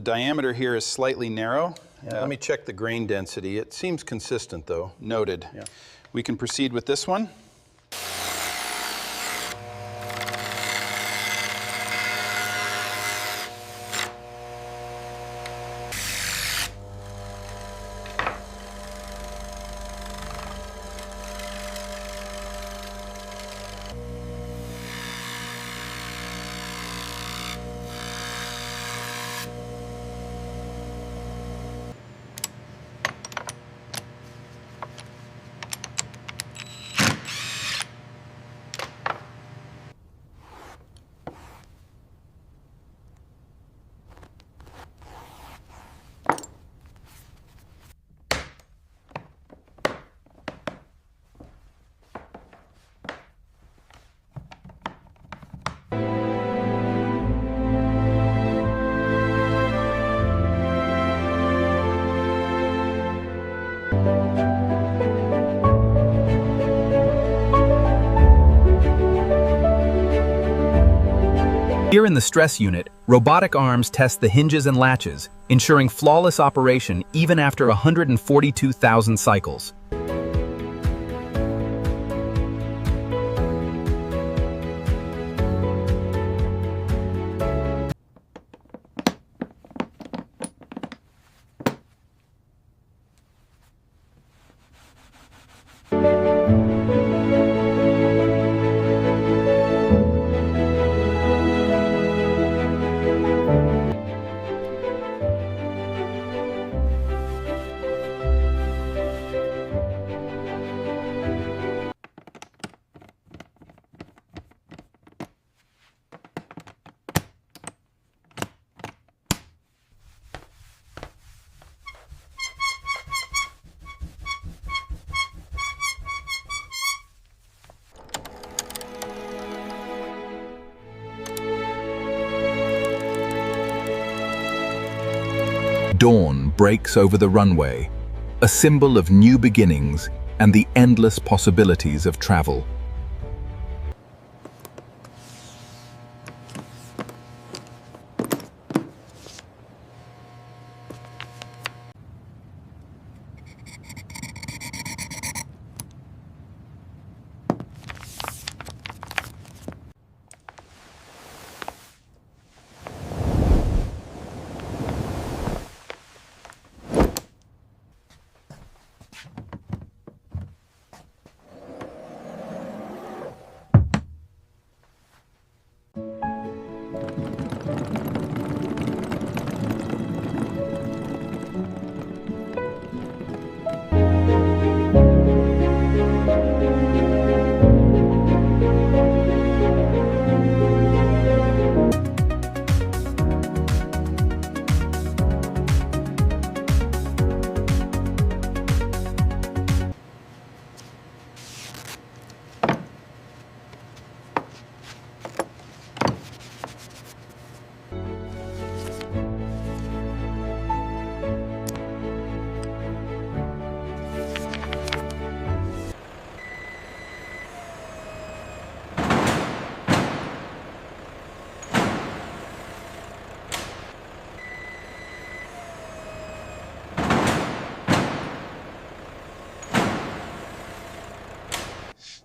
diameter here is slightly narrow. Let me check the grain density. It seems consistent though. Noted. Yeah. We can proceed with this one. Here in the stress unit, robotic arms test the hinges and latches, ensuring flawless operation even after 142,000 cycles. Dawn breaks over the runway, a symbol of new beginnings and the endless possibilities of travel.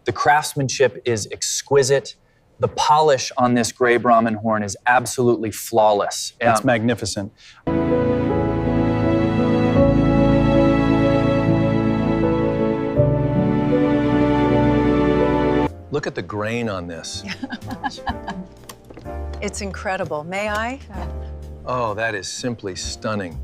The craftsmanship is exquisite. The polish on this Grey Brahman horn is absolutely flawless. It's magnificent. Look at the grain on this. It's incredible. May I? Oh, that is simply stunning.